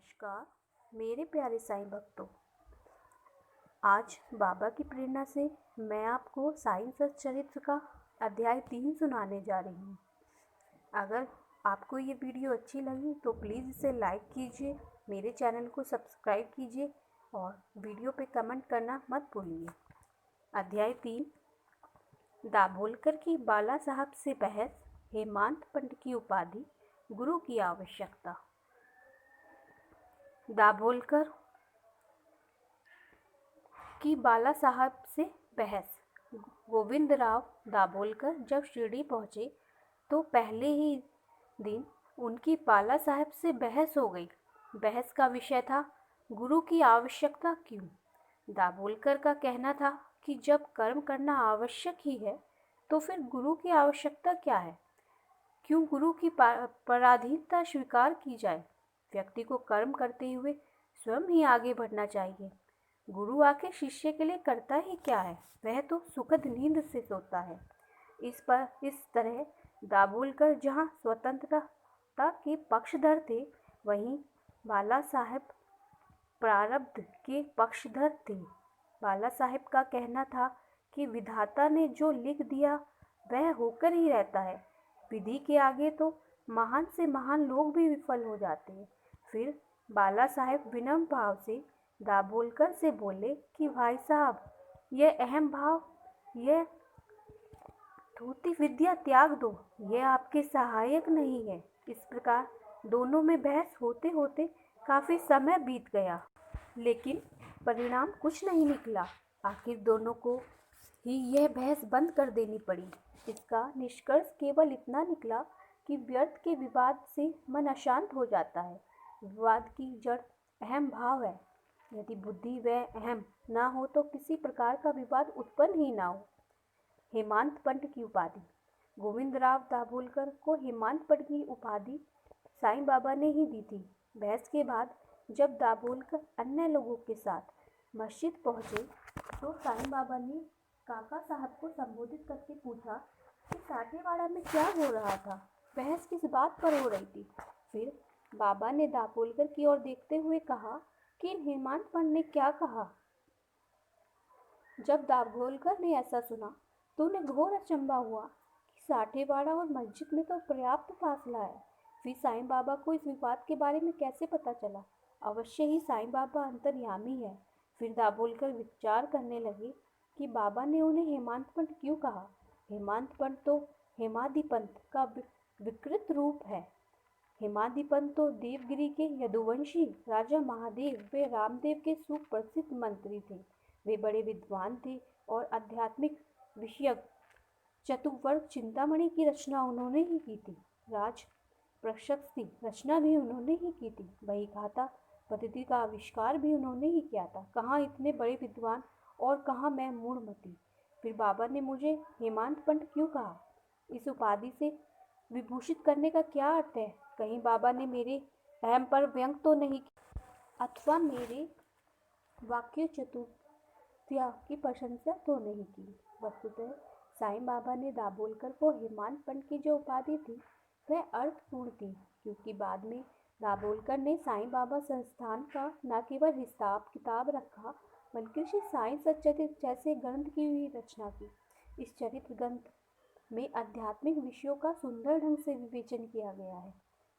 नमस्कार मेरे प्यारे साईं भक्तों। आज बाबा की प्रेरणा से मैं आपको साईं सच्चरित्र का अध्याय 3 सुनाने जा रही हूँ। अगर आपको ये वीडियो अच्छी लगी तो प्लीज़ इसे लाइक कीजिए, मेरे चैनल को सब्सक्राइब कीजिए और वीडियो पे कमेंट करना मत भूलिए। अध्याय 3 दाभोलकर की बाला साहब से बहस, हेमंत पंत की उपाधि, गुरु की आवश्यकता। दाभोलकर की बाला साहब से बहस। गोविंदराव दाभोलकर जब शिरडी पहुंचे तो पहले ही दिन उनकी बाला साहब से बहस हो गई। बहस का विषय था गुरु की आवश्यकता क्यों। दाभोलकर का कहना था कि जब कर्म करना आवश्यक ही है तो फिर गुरु की आवश्यकता क्या है। क्यों गुरु की पराधीनता स्वीकार की जाए। व्यक्ति को कर्म करते हुए स्वयं ही आगे बढ़ना चाहिए। गुरु आके शिष्य के लिए करता ही क्या है, वह तो सुखद नींद से सोता है। इस तरह दाभोलकर जहाँ स्वतंत्रता के पक्षधर थे, वहीं बाला साहब प्रारब्ध के पक्षधर थे। बाला साहब का कहना था कि विधाता ने जो लिख दिया वह होकर ही रहता है। विधि के आगे तो महान से महान लोग भी विफल हो जाते हैं। फिर बाला साहब विनम्र भाव से दाभोलकर से बोले कि भाई साहब, यह अहम भाव, यह धूर्त विद्या त्याग दो, यह आपके सहायक नहीं है। इस प्रकार दोनों में बहस होते होते काफी समय बीत गया, लेकिन परिणाम कुछ नहीं निकला। आखिर दोनों को ही यह बहस बंद कर देनी पड़ी। इसका निष्कर्ष केवल इतना निकला कि व्यर्थ के विवाद से मन अशांत हो जाता है। विवाद की जड़ अहम भाव है। यदि बुद्धि व अहम ना हो तो किसी प्रकार का विवाद उत्पन्न ही ना हो। हेमंत पंत की उपाधि। गोविंदराव दाभोलकर को हेमंत पंत की उपाधि साईं बाबा ने ही दी थी। बहस के बाद जब दाभोलकर अन्य लोगों के साथ मस्जिद पहुंचे तो साईं बाबा ने काका साहब को संबोधित करके पूछा कि साठेवाड़ा में क्या हो रहा था, बहस किस बात पर हो रही थी। फिर बाबा ने दाभोलकर की ओर देखते हुए कहा कि हेमंत पंत ने क्या कहा। जब दाभोलकर ने ऐसा सुना तो उन्हें घोर अचंभा हुआ कि साठेवाड़ा और मस्जिद में तो पर्याप्त फासला है। फिर साईं बाबा को इस विवाद के बारे में कैसे पता चला। अवश्य ही साईं बाबा अंतर्यामी है। फिर दाभोलकर विचार करने लगे कि बाबा ने उन्हें हेमंत पंत क्यों कहा। हेमंत पंत तो हेमादि पंत का विकृत रूप है। हेमादि पंत तो देवगिरी के यदुवंशी राजा महादेव व रामदेव के सुप्रसिद्ध मंत्री थे। वे बड़े विद्वान थे और आध्यात्मिक विषयक चतुर्वर्ग चिंतामणि की रचना उन्होंने ही की थी। राज प्रशस्ति रचना भी उन्होंने ही की थी। बही खाता पद्धति का आविष्कार भी उन्होंने ही किया था। कहाँ इतने बड़े विद्वान और कहाँ मैं मूढ़मती। फिर बाबा ने मुझे हेमंत पंत क्यों कहा। इस उपाधि से विभूषित करने का क्या अर्थ है। कहीं बाबा ने मेरे अहम पर व्यंग तो नहीं किया अथवा मेरे वाक्य चतुर्थ्या की प्रशंसा तो नहीं की। वस्तुतः साईं बाबा ने दाभोलकर को हेमंत पंत की जो उपाधि थी वह अर्थपूर्ण थी, क्योंकि बाद में दाभोलकर ने साईं बाबा संस्थान का न केवल हिसाब किताब रखा बल्कि श्री साईं सच्चरित्र जैसे ग्रंथ की भी रचना की। इस चरित्र ग्रंथ में आध्यात्मिक विषयों का सुंदर ढंग से विवेचन किया गया है।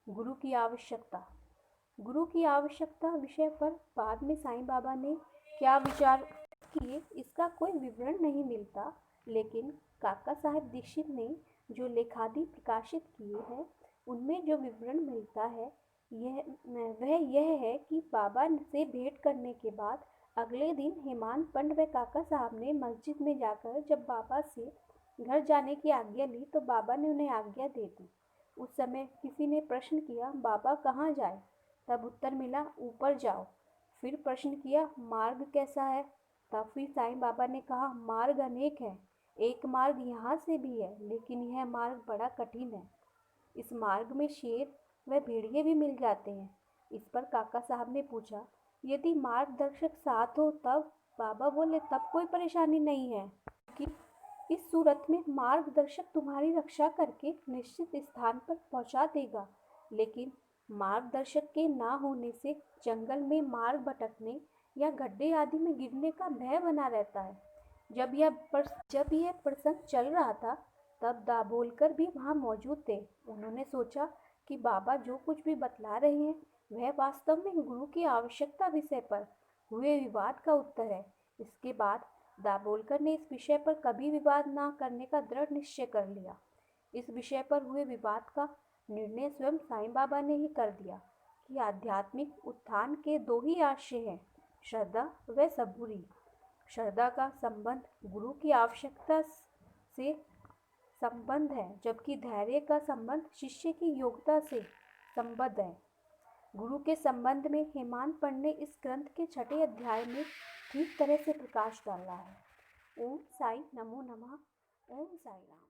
गुरु की आवश्यकता। गुरु की आवश्यकता विषय पर बाद में साईं बाबा ने क्या विचार किए इसका कोई विवरण नहीं मिलता, लेकिन काका साहब दीक्षित ने जो लेखादि प्रकाशित किए हैं उनमें जो विवरण मिलता है वह यह है कि बाबा से भेंट करने के बाद अगले दिन हेमंत पंत व काका साहब ने मस्जिद में जाकर जब बाबा से घर जाने की आज्ञा ली तो बाबा ने उन्हें आज्ञा दे दी। उस समय किसी ने प्रश्न किया, बाबा कहाँ जाए। तब उत्तर मिला, ऊपर जाओ। फिर प्रश्न किया, मार्ग कैसा है। तब फिर साईं बाबा ने कहा, मार्ग अनेक है, एक मार्ग यहाँ से भी है, लेकिन यह मार्ग बड़ा कठिन है। इस मार्ग में शेर व भेड़िए भी मिल जाते हैं। इस पर काका साहब ने पूछा, यदि मार्गदर्शक साथ हो तब। बाबा बोले, तब कोई परेशानी नहीं है, क्योंकि इस सूरत में मार्गदर्शक तुम्हारी रक्षा करके निश्चित स्थान पर पहुंचा देगा। लेकिन मार्गदर्शक के ना होने से जंगल में मार्ग भटकने या गड्ढे आदि में गिरने का भय बना रहता है। जब यह प्रसंग चल रहा था, तब दाभोलकर भी वहाँ मौजूद थे। उन्होंने सोचा कि बाबा जो कुछ भी बतला रहे हैं, वह वास्तव में गुरु की आवश्यकता विषय पर हुए विवाद का उत्तर है। इसके बाद दाभोलकर ने इस विषय पर कभी विवाद न करने का दृढ़ निश्चय कर लिया। इस विषय पर हुए विवाद का निर्णय स्वयं साईं बाबा ने ही कर दिया कि आध्यात्मिक उत्थान के दो ही आशय हैं, श्रद्धा व सबूरी। श्रद्धा का संबंध गुरु की आवश्यकता से संबंध है, जबकि धैर्य का संबंध शिष्य की योग्यता से संबद्ध है। गुरु के संबंध में हेमांत पंत ने इस ग्रंथ के 6 अध्याय में ठीक तरह से प्रकाश डाला है। ओम साई नमो नमः। ओम साई राम।